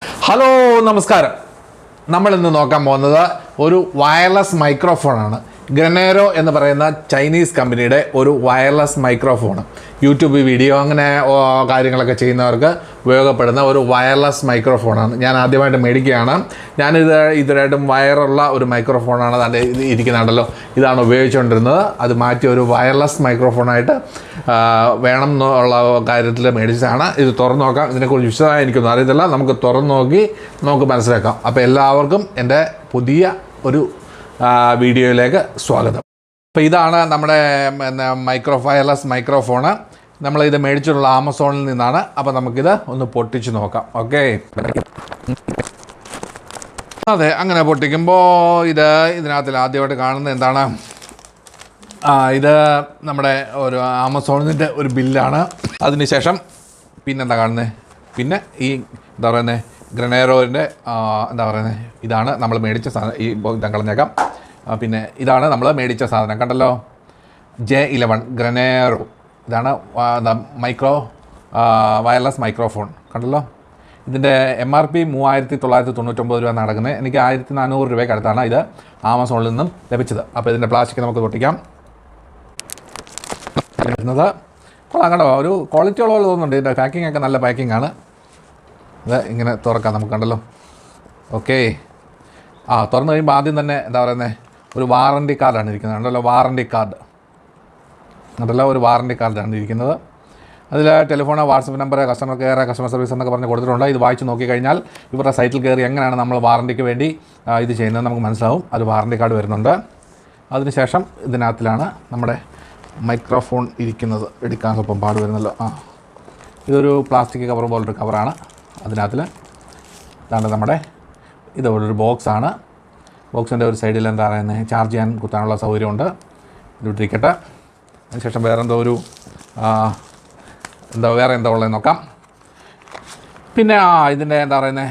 Hello നമസ്കാരം. നമ്മൾ ഇന്ന് നോക്കാൻ പോകുന്നത് ഒരു വയർലെസ് മൈക്രോഫോണാണ്. ഗ്രനേരോ എന്ന് പറയുന്ന ചൈനീസ് കമ്പനിയുടെ ഒരു വയർലെസ് മൈക്രോഫോൺ. യൂട്യൂബ് വീഡിയോ അങ്ങനെ കാര്യങ്ങളൊക്കെ ചെയ്യുന്നവർക്ക് ഉപയോഗപ്പെടുന്ന ഒരു വയർലെസ് മൈക്രോഫോണാണ്. ഞാൻ ആദ്യമായിട്ട് മേടിക്കുകയാണ്. ഇതിനായിട്ടും വയറുള്ള ഒരു മൈക്രോഫോണാണ്. അതിൻ്റെ ഇത് ഇരിക്കുന്നുണ്ടല്ലോ, ഇതാണ് ഉപയോഗിച്ചുകൊണ്ടിരുന്നത്. അത് മാറ്റി ഒരു വയർലെസ് മൈക്രോഫോണായിട്ട് വേണം എന്നുള്ള കാര്യത്തിൽ മേടിച്ചതാണ്. ഇത് തുറന്നു നോക്കാം. ഇതിനെക്കുറിച്ച് വിശദമായി എനിക്കൊന്നും അറിയത്തില്ല. നമുക്ക് തുറന്നു നോക്കി നമുക്ക് മനസ്സിലാക്കാം. അപ്പോൾ എല്ലാവർക്കും എൻ്റെ പുതിയ ഒരു വീഡിയോയിലേക്ക് സ്വാഗതം. അപ്പോൾ ഇതാണ് നമ്മുടെ വയർലെസ് മൈക്രോഫോണ്. നമ്മളിത് മേടിച്ചിട്ടുള്ള ആമസോണിൽ നിന്നാണ്. അപ്പോൾ നമുക്കിത് ഒന്ന് പൊട്ടിച്ച് നോക്കാം. ഓക്കെ, അതെ, അങ്ങനെ പൊട്ടിക്കുമ്പോൾ ഇതിനകത്തിൽ ആദ്യമായിട്ട് കാണുന്നത് എന്താണ്? ഇത് നമ്മുടെ ഒരു ആമസോണിൻ്റെ ഒരു ബില്ലാണ്. അതിനുശേഷം പിന്നെന്താ കാണുന്നത്? പിന്നെ ഈ എന്താ പറയുന്നത്, ഗ്രനേറോൻ്റെ എന്താ പറയുന്നത്, ഇതാണ് നമ്മൾ മേടിച്ച സാധനം. ഈ ഇതാ കളഞ്ഞേക്കാം. പിന്നെ ഇതാണ് നമ്മൾ മേടിച്ച സാധനം, കണ്ടല്ലോ, J11 ഗ്രനേറോ. ഇതാണ് വയർലെസ് മൈക്രോഫോൺ, കണ്ടല്ലോ. ഇതിൻ്റെ MRP 3999 രൂപ നടക്കുന്നത്. എനിക്ക് 1400 രൂപയ്ക്ക് അടുത്താണ് ഇത് ആമസോണിൽ നിന്നും ലഭിച്ചത്. അപ്പോൾ ഇതിൻ്റെ പ്ലാസ്റ്റിക് നമുക്ക് പൊട്ടിക്കാം. വരുന്നത് കൊള്ളാം, കണ്ടോ, ഒരു ക്വാളിറ്റി ഉള്ള പോലെ തോന്നുന്നുണ്ട്. ഇതിൻ്റെ പാക്കിംഗ് ഒക്കെ നല്ല പാക്കിംഗ് ആണ്. ഇത് ഇങ്ങനെ തുറക്കാം നമുക്ക്, കണ്ടല്ലോ. ഓക്കെ, തുറന്നു കഴിയുമ്പോൾ ആദ്യം തന്നെ എന്താ പറയുന്നത്, ഒരു വാറണ്ടി കാർഡാണ് ഇരിക്കുന്നത്, കണ്ടല്ലോ. വാറണ്ടി കാർഡ് കണ്ടല്ലോ, ഒരു വാറണ്ടി കാർഡാണ് ഇരിക്കുന്നത്. അതിൽ telephone, WhatsApp number, customer care, customer service എന്നൊക്കെ പറഞ്ഞ് കൊടുത്തിട്ടുണ്ട്. ഇത് വായിച്ച് നോക്കിക്കഴിഞ്ഞാൽ ഇവരുടെ സൈറ്റിൽ കയറി എങ്ങനെയാണ് നമ്മൾ വാറണ്ടിക്ക് വേണ്ടി ഇത് ചെയ്യുന്നത് നമുക്ക് മനസ്സിലാവും. അത് വാറണ്ടി കാർഡ് വരുന്നുണ്ട്. അതിനുശേഷം ഇതിനകത്തിലാണ് നമ്മുടെ മൈക്രോഫോൺ ഇരിക്കുന്നത്. എടുക്കാൻ സ്വപ്പം പാട് വരുന്നല്ലോ. ഇതൊരു പ്ലാസ്റ്റിക് കവർ പോലൊരു കവറാണ്. അതിനകത്തിൽ ഇതാണ് നമ്മുടെ ഇതുപോലൊരു ബോക്സാണ്. ബോക്സിൻ്റെ ഒരു സൈഡിൽ എന്താ പറയുന്നത്, ചാർജ് ചെയ്യാൻ കുത്താനുള്ള സൗകര്യമുണ്ട്. ഇതിട്ടിരിക്കട്ടെ. അതിനുശേഷം വേറെ എന്താ ഉള്ളത് നോക്കാം. പിന്നെ ഇതിൻ്റെ എന്താ പറയുന്നത്,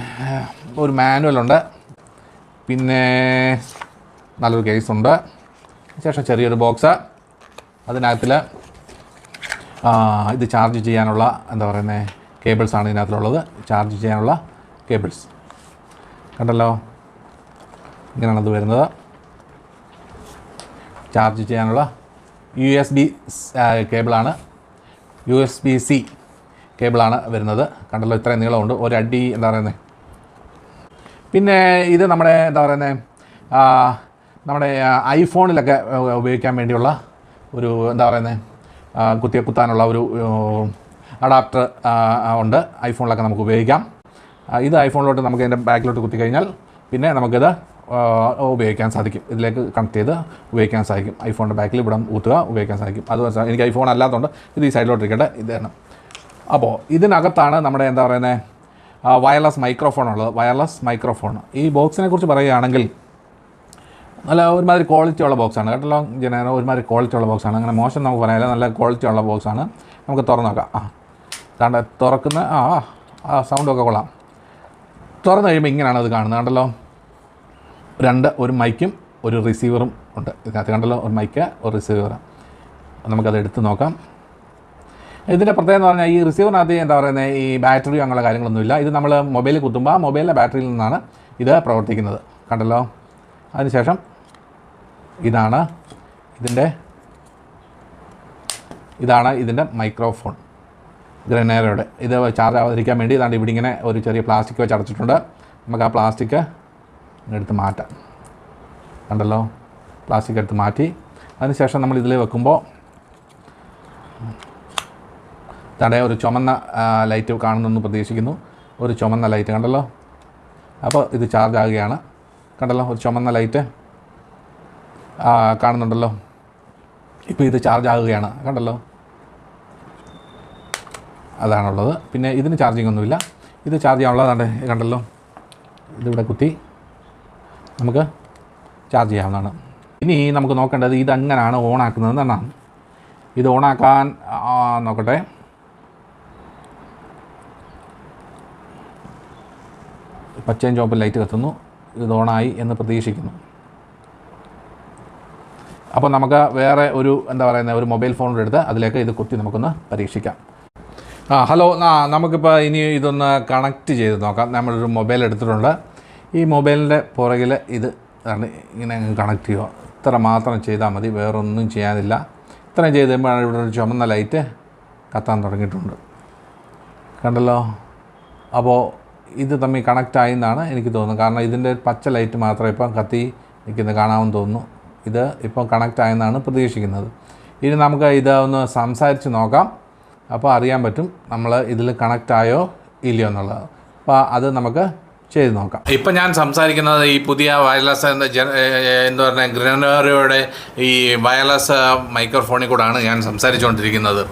ഒരു മാനുവലുണ്ട്. പിന്നെ നല്ലൊരു കേസുണ്ട്. ശേഷം ചെറിയൊരു ബോക്സ്. അതിനകത്തിൽ ഇത് ചാർജ് ചെയ്യാനുള്ള എന്താ പറയുന്നത് കേബിൾസാണ് ഇതിനകത്തുള്ളത്. ചാർജ് ചെയ്യാനുള്ള കേബിൾസ് കണ്ടല്ലോ, ഇങ്ങനെയാണത് വരുന്നത്. ചാർജ് ചെയ്യാനുള്ള USB കേബിളാണ്, USB-C കേബിളാണ് വരുന്നത്. കണ്ടല്ലോ, ഇത്രയും നീളമുണ്ട്, ഒരടി എന്താ പറയുന്നത്. പിന്നെ ഇത് നമ്മുടെ എന്താ പറയുന്നത്, നമ്മുടെ ഐഫോണിലൊക്കെ ഉപയോഗിക്കാൻ വേണ്ടിയുള്ള ഒരു എന്താ പറയുന്നത്, കുത്താനുള്ള ഒരു അഡാപ്റ്റർ ഉണ്ട്. ഐഫോണിലൊക്കെ നമുക്ക് ഉപയോഗിക്കാം. ഇത് ഐഫോണിലോട്ട് നമുക്ക് ഇതിൻ്റെ ബാക്കിലോട്ട് കുത്തി കഴിഞ്ഞാൽ പിന്നെ നമുക്കിത് ഉപയോഗിക്കാൻ സാധിക്കും. ഇതിലേക്ക് കണക്ട് ചെയ്ത് ഉപയോഗിക്കാൻ സാധിക്കും. ഐഫോണിൻ്റെ ബാക്കിൽ ഇവിടെ ഊത്തുക, ഉപയോഗിക്കാൻ സാധിക്കും. അത് എനിക്ക് ഐഫോൺ അല്ലാത്തതുകൊണ്ട് ഇത് ഈ സൈഡിലോട്ട് ഇരിക്കട്ടെ. ഇതാണ്. അപ്പോൾ ഇതിനകത്താണ് നമ്മുടെ എന്താ പറയുന്നത് വയർലെസ് മൈക്രോഫോൺ ഉള്ളത്. Wireless microphone. ഈ ബോക്സിനെ കുറിച്ച് പറയുകയാണെങ്കിൽ നല്ല ഒരുമാതിരി ക്വാളിറ്റി ഉള്ള ബോക്സാണ്, കേട്ടല്ലോ. ജനറൽ ഒരുമാതിരി ക്വാളിറ്റി ഉള്ള ബോക്സാണ്. അങ്ങനെ മോശം നമുക്ക് പറയാനില്ല, നല്ല ക്വാളിറ്റി ഉള്ള ബോക്സാണ്. നമുക്ക് തുറന്ന് നോക്കാം. താണ്ട തുറക്കുന്ന സൗണ്ടൊക്കെ കൊള്ളാം. തുറന്നു കഴിയുമ്പോൾ ഇങ്ങനെയാണ് അത് കാണുന്നത്, കണ്ടല്ലോ. ഒരു മൈക്കും ഒരു റിസീവറും ഉണ്ട് ഇതിനകത്ത്, കണ്ടല്ലോ. ഒരു മൈക്ക്, ഒരു റിസീവർ. നമുക്കത് എടുത്ത് നോക്കാം. ഇതിൻ്റെ പ്രത്യേകത എന്ന് പറഞ്ഞാൽ ഈ റിസീവറിനകത്ത് എന്താ പറയുന്നത്, ഈ ബാറ്ററിയോ അങ്ങനെയുള്ള കാര്യങ്ങളൊന്നുമില്ല. ഇത് നമ്മൾ മൊബൈലിൽ കുത്തുമ്പോൾ ആ മൊബൈലിലെ ബാറ്ററിയിൽ നിന്നാണ് ഇത് പ്രവർത്തിക്കുന്നത്, കണ്ടല്ലോ. അതിനുശേഷം ഇതാണ് ഇതിൻ്റെ മൈക്രോഫോൺ ഗ്രനേറോയുടെ. ഇത് ചാർജ് ആവാതിരിക്കാൻ വേണ്ടി ഇതാണ്ട് ഇവിടെ ഇങ്ങനെ ഒരു ചെറിയ പ്ലാസ്റ്റിക് വെച്ച് അടച്ചിട്ടുണ്ട്. നമുക്ക് ആ പ്ലാസ്റ്റിക് എടുത്ത് മാറ്റാം, കണ്ടല്ലോ. പ്ലാസ്റ്റിക് എടുത്ത് മാറ്റി അതിനുശേഷം നമ്മൾ ഇതിൽ വെക്കുമ്പോൾ തടേ ഒരു ചുമന്ന ലൈറ്റ് കാണുന്നെന്ന് പ്രതീക്ഷിക്കുന്നു. ഒരു ചുമന്ന ലൈറ്റ് കണ്ടല്ലോ. അപ്പോൾ ഇത് ചാർജ് ആകുകയാണ്, കണ്ടല്ലോ. ഒരു ചുമന്ന ലൈറ്റ് കാണുന്നുണ്ടല്ലോ. ഇപ്പോൾ ഇത് ചാർജ് ആകുകയാണ്, കണ്ടല്ലോ. അതാണുള്ളത്. പിന്നെ ഇതിന് ചാർജിങ് ഒന്നുമില്ല. ഇത് ചാർജ് ചെയ്യാനുള്ളതാണ്, കണ്ടല്ലോ. ഇതിവിടെ കുത്തി നമുക്ക് ചാർജ് ചെയ്യാവുന്നതാണ്. ഇനി നമുക്ക് നോക്കേണ്ടത് ഇതെങ്ങനെയാണ് ഓണാക്കുന്നത് എന്നാണ്. ഇത് ഓണാക്കാൻ നോക്കട്ടെ. പച്ചയും ചുവപ്പും ലൈറ്റ് കത്തുന്നു. ഇത് ഓണായി എന്ന് പ്രതീക്ഷിക്കുന്നു. അപ്പോൾ നമുക്ക് വേറെ ഒരു എന്താ പറയുന്നത്, ഒരു മൊബൈൽ ഫോണിലെടുത്ത് അതിലേക്ക് ഇത് കുത്തി നമുക്കൊന്ന് പരീക്ഷിക്കാം. ഹലോ. നമുക്കിപ്പോൾ ഇനി ഇതൊന്ന് കണക്റ്റ് ചെയ്ത് നോക്കാം. നമ്മളൊരു മൊബൈൽ എടുത്തിട്ടുണ്ട്. ഈ മൊബൈലിൻ്റെ പുറകിൽ ഇത് ഇങ്ങനെ കണക്ട് ചെയ്യുക. ഇത്ര മാത്രം ചെയ്താൽ മതി, വേറൊന്നും ചെയ്യാനില്ല. ഇത്രയും ചെയ്ത് കഴിയുമ്പോൾ ഇവിടെ ഒരു ചുമന്ന ലൈറ്റ് കത്താൻ തുടങ്ങിയിട്ടുണ്ട്, കണ്ടല്ലോ. അപ്പോൾ ഇത് തമ്മിൽ കണക്റ്റായി എന്നാണ് എനിക്ക് തോന്നുന്നത്. കാരണം ഇതിൻ്റെ പച്ച ലൈറ്റ് മാത്രമേ ഇപ്പം കത്തി നിൽക്കുന്നത് കാണാമെന്ന് തോന്നുന്നു. ഇത് ഇപ്പം കണക്റ്റായെന്നാണ് പ്രതീക്ഷിക്കുന്നത്. ഇനി നമുക്ക് ഇത് ഒന്ന് സംസാരിച്ച് നോക്കാം. അപ്പോൾ അറിയാൻ പറ്റും നമ്മൾ ഇതിൽ കണക്റ്റായോ ഇല്ലയോ എന്നുള്ളത്. അപ്പോൾ അത് നമുക്ക് ചെയ്ത് നോക്കാം. ഇപ്പം ഞാൻ സംസാരിക്കുന്നത് ഈ പുതിയ വയർലെസ് എന്താ പറയുക ഗ്രനോറയുടെ ഈ വയർലെസ് മൈക്രോഫോണിൽ കൂടാണ് ഞാൻ സംസാരിച്ചുകൊണ്ടിരിക്കുന്നത്.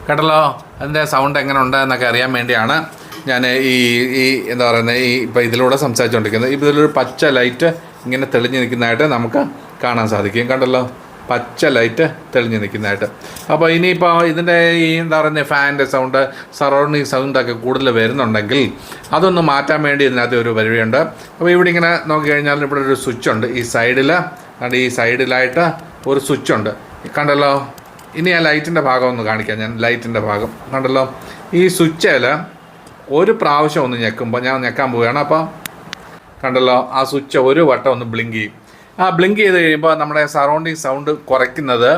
കേട്ടല്ലോ, അതിൻ്റെ സൗണ്ട് എങ്ങനെ ഉണ്ട് എന്നൊക്കെ അറിയാൻ വേണ്ടിയാണ് ഞാൻ ഈ എന്താ പറയുന്നത് ഇപ്പോൾ ഇതിലൂടെ സംസാരിച്ചുകൊണ്ടിരിക്കുന്നത്. ഇപ്പോൾ ഇതിലൊരു പച്ച ലൈറ്റ് ഇങ്ങനെ തെളിഞ്ഞ് നിൽക്കുന്നതായിട്ട് നമുക്ക് കാണാൻ സാധിക്കും. കണ്ടല്ലോ, പച്ച ലൈറ്റ് തെളിഞ്ഞ് നിൽക്കുന്നതായിട്ട്. അപ്പോൾ ഇനിയിപ്പോൾ ഇതിൻ്റെ ഈ എന്താ പറയുന്നത് ഫാനിൻ്റെ സൗണ്ട്, സറൗണ്ടിങ് സൗണ്ടൊക്കെ കൂടുതൽ വരുന്നുണ്ടെങ്കിൽ അതൊന്ന് മാറ്റാൻ വേണ്ടി ഇതിനകത്ത് ഒരു പരിപാടിയുണ്ട്. അപ്പോൾ ഇവിടെ ഇങ്ങനെ നോക്കിക്കഴിഞ്ഞാൽ ഇവിടെ ഒരു സ്വിച്ചുണ്ട്. ഈ സൈഡിലായിട്ട് ഒരു സ്വിച്ചുണ്ട്, കണ്ടല്ലോ. ഇനി ആ ലൈറ്റിൻ്റെ ഭാഗം ഒന്ന് കാണിക്കാം ഞാൻ. ലൈറ്റിൻ്റെ ഭാഗം കണ്ടല്ലോ. ഈ സ്വിച്ചിൽ ഒരു പ്രാവശ്യം ഒന്ന് ഞെക്കുമ്പോൾ, ഞാൻ ഞെക്കാൻ പോവുകയാണ്. അപ്പോൾ കണ്ടല്ലോ, ആ സ്വിച്ച് ഒരു വട്ടം ഒന്ന് ബ്ലിങ്ക് ചെയ്യും. ആ ബ്ലിങ്ക് ചെയ്ത് കഴിയുമ്പോൾ നമ്മുടെ സറൗണ്ടിങ് സൗണ്ട് കുറയ്ക്കുന്നത്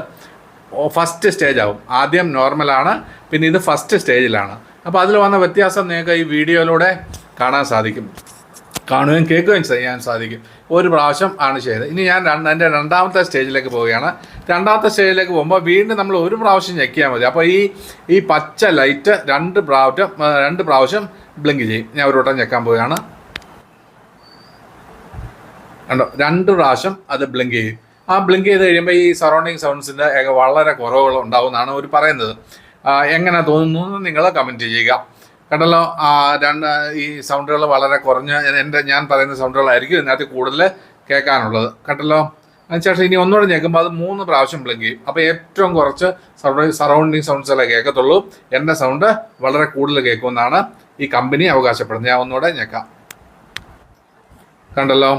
ഫസ്റ്റ് സ്റ്റേജ് ആവും. ആദ്യം നോർമലാണ്, പിന്നെ ഇത് ഫസ്റ്റ് സ്റ്റേജിലാണ്. അപ്പോൾ അതിൽ വന്ന വ്യത്യാസം നിങ്ങൾക്ക് ഈ വീഡിയോയിലൂടെ കാണുകയും കേൾക്കുകയും ചെയ്യാൻ സാധിക്കും. ഒരു പ്രാവശ്യം ആണ് ചെയ്തത്. ഇനി ഞാൻ എൻ്റെ രണ്ടാമത്തെ സ്റ്റേജിലേക്ക് പോവുകയാണ്. രണ്ടാമത്തെ സ്റ്റേജിലേക്ക് പോകുമ്പോൾ വീണ്ടും നമ്മൾ ഒരു പ്രാവശ്യം ഞെക്കിയാൽ മതി. അപ്പോൾ ഈ പച്ച ലൈറ്റ് രണ്ട് പ്രാവശ്യം ബ്ലിങ്ക് ചെയ്യും. ഞാൻ ഒരു വട്ടം ഞെക്കാൻ പോവുകയാണ്. കണ്ടോ, 2 പ്രാവശ്യം അത് ബ്ലിങ്ക് ചെയ്യും. ആ ബ്ലിങ്ക് ചെയ്ത് കഴിയുമ്പോൾ ഈ സറൗണ്ടിങ് സൗണ്ട്സിൻ്റെ വളരെ കുറവുകൾ ഉണ്ടാവുമെന്നാണ് അവർ പറയുന്നത്. എങ്ങനെ തോന്നുന്നു എന്ന് നിങ്ങൾ കമൻറ്റ് ചെയ്യുക. കണ്ടല്ലോ, ഈ സൗണ്ടുകൾ വളരെ കുറഞ്ഞ ഞാൻ പറയുന്ന സൗണ്ടുകളായിരിക്കും ഇതിനകത്ത് കൂടുതൽ കേൾക്കാനുള്ളത്. കണ്ടല്ലോ, അതിനുശേഷം ഇനി ഒന്നുകൂടെ ഞെക്കുമ്പോൾ അത് 3 പ്രാവശ്യം ബ്ലിങ്ക് ചെയ്യും. അപ്പോൾ ഏറ്റവും കുറച്ച് സറൗണ്ടിങ് സൗണ്ട്സല്ലേ കേൾക്കത്തുള്ളൂ. എൻ്റെ സൗണ്ട് വളരെ കൂടുതൽ കേൾക്കുമെന്നാണ് ഈ കമ്പനി അവകാശപ്പെടുന്നത്. ഞാൻ ഒന്നുകൂടെ ഞെക്കാം. കണ്ടല്ലോ,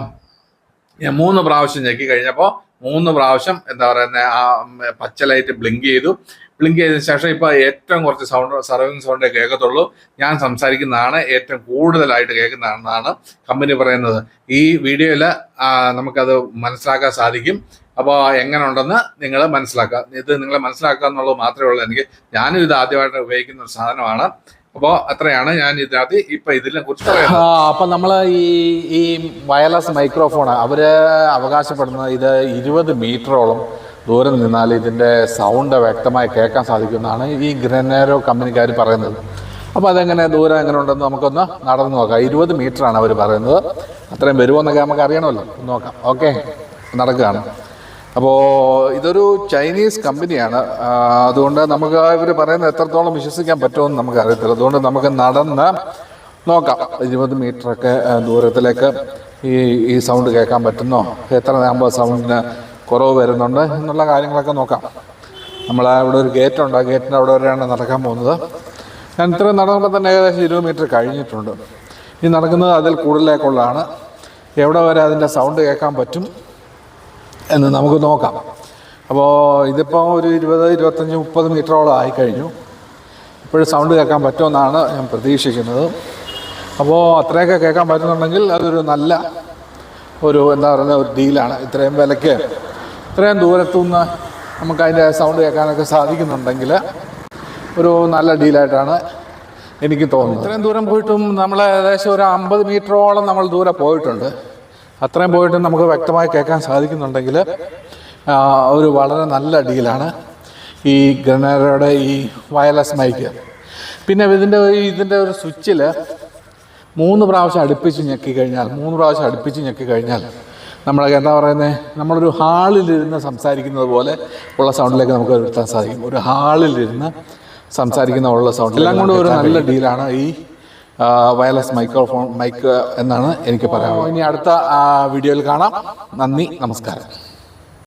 ഞാൻ 3 പ്രാവശ്യം ഞെക്കി കഴിഞ്ഞപ്പോൾ 3 പ്രാവശ്യം എന്താ പറയുന്നത് ആ പച്ച ലൈറ്റ് ബ്ലിങ്ക് ചെയ്തു. ബ്ലിങ്ക് ചെയ്തതിന് ശേഷം ഇപ്പോൾ ഏറ്റവും കുറച്ച് സറൗണ്ടിങ് സൗണ്ടേ കേൾക്കത്തുള്ളൂ. ഞാൻ സംസാരിക്കുന്നതാണ് ഏറ്റവും കൂടുതലായിട്ട് കേൾക്കുന്നതാണെന്നാണ് കമ്പനി പറയുന്നത്. ഈ വീഡിയോയിൽ നമുക്കത് മനസ്സിലാക്കാൻ സാധിക്കും. അപ്പോൾ എങ്ങനെ ഉണ്ടെന്ന് നിങ്ങൾ മനസ്സിലാക്കുക. ഇത് നിങ്ങൾ മനസ്സിലാക്കുക എന്നുള്ളത് മാത്രമേ ഉള്ളൂ. ഞാനും ഇത് ആദ്യമായിട്ട് ഉപയോഗിക്കുന്ന ഒരു സാധനമാണ്. അപ്പോൾ അത്രയാണ് ഞാൻ ഇതിനകത്ത് ഇപ്പം ഇതിനെ കുറിച്ച് പറയുന്നത്. അപ്പം നമ്മൾ ഈ വയർലെസ് മൈക്രോഫോൺ അവർ അവകാശപ്പെടുന്നത് ഇത് 20 മീറ്ററോളം ദൂരം നിന്നാൽ ഇതിൻ്റെ സൗണ്ട് വ്യക്തമായി കേൾക്കാൻ സാധിക്കുമെന്നാണ് ഈ ഗ്രനേറോ കമ്പനിക്കാർ പറയുന്നത്. അപ്പോൾ അതെങ്ങനെ ദൂരം എങ്ങനെ ഉണ്ടെന്ന് നമുക്കൊന്ന് നടന്ന് നോക്കാം. 20 മീറ്ററാണ് അവർ പറയുന്നത്. അത്രയും വരുമോ എന്നൊക്കെ നമുക്ക് അറിയണമല്ലോ, നോക്കാം. ഓക്കെ, നടക്കുകയാണ്. അപ്പോൾ ഇതൊരു ചൈനീസ് കമ്പനിയാണ്. അതുകൊണ്ട് നമുക്ക് ഇവർ പറയുന്നത് എത്രത്തോളം വിശ്വസിക്കാൻ പറ്റുമെന്ന് നമുക്ക് അറിയത്തില്ല. അതുകൊണ്ട് നമുക്ക് നടന്ന് നോക്കാം. 20 മീറ്ററൊക്കെ ദൂരത്തിലേക്ക് ഈ സൗണ്ട് കേൾക്കാൻ പറ്റുന്നോ, എത്ര ആകുമ്പോൾ സൗണ്ടിന് കുറവ് വരുന്നുണ്ട് എന്നുള്ള കാര്യങ്ങളൊക്കെ നോക്കാം. നമ്മൾ ഇവിടെ ഒരു ഗേറ്റുണ്ട്. ആ ഗേറ്റിൻ്റെ അവിടെ വരെയാണ് നടക്കാൻ പോകുന്നത്. ഞാൻ ഇത്രയും നടന്നപ്പോൾ തന്നെ ഏകദേശം 20 മീറ്റർ കഴിഞ്ഞിട്ടുണ്ട്. ഈ നടക്കുന്നത് അതിൽ കൂടുതലേക്കുള്ളതാണ്. എവിടെ വരെ അതിൻ്റെ സൗണ്ട് കേൾക്കാൻ പറ്റും എന്ന് നമുക്ക് നോക്കാം. അപ്പോൾ ഇതിപ്പോൾ ഒരു 20, 25, 30 മീറ്ററോളം ആയിക്കഴിഞ്ഞു. ഇപ്പോഴും സൗണ്ട് കേൾക്കാൻ പറ്റുമെന്നാണ് ഞാൻ പ്രതീക്ഷിക്കുന്നത്. അപ്പോൾ അത്രയൊക്കെ കേൾക്കാൻ പറ്റുന്നുണ്ടെങ്കിൽ അതൊരു നല്ല എന്താ പറയുക ഒരു ഡീലാണ്. ഇത്രയും വിലയ്ക്ക് ഇത്രയും ദൂരത്തുനിന്ന് നമുക്ക് അതിൻ്റെ സൗണ്ട് കേൾക്കാനൊക്കെ സാധിക്കുന്നുണ്ടെങ്കിൽ ഒരു നല്ല ഡീലായിട്ടാണ് എനിക്ക് തോന്നുന്നത്. ഇത്രയും ദൂരം പോയിട്ടും നമ്മൾ ഏകദേശം ഒരു 50 മീറ്ററോളം നമ്മൾ ദൂരെ പോയിട്ടുണ്ട്. അത്രയും പോയിട്ട് നമുക്ക് വ്യക്തമായി കേൾക്കാൻ സാധിക്കുന്നുണ്ടെങ്കിൽ ഒരു വളരെ നല്ല ഡീലാണ് ഈ ഗ്രനേറോയുടെ ഈ വയർലെസ് മൈക്ക്. പിന്നെ ഇതിൻ്റെ ഒരു സ്വിച്ചിൽ 3 പ്രാവശ്യം അടുപ്പിച്ച് ഞെക്കി കഴിഞ്ഞാൽ നമ്മളൊക്കെ എന്താ പറയുന്നത്, നമ്മളൊരു ഹാളിലിരുന്ന് സംസാരിക്കുന്നത് പോലെ ഉള്ള സൗണ്ടിലേക്ക് നമുക്ക് വരുത്താൻ സാധിക്കും. ഒരു ഹാളിലിരുന്ന് സംസാരിക്കുന്ന ഉള്ള സൗണ്ട് എല്ലാം കൊണ്ടും ഒരു നല്ല ഡീലാണ് ഈ വയർലെസ് മൈക്ക് എന്നാണ് എനിക്ക് പറയാനുള്ളത്. ഇനി അടുത്ത വീഡിയോയിൽ കാണാം. നന്ദി, നമസ്കാരം.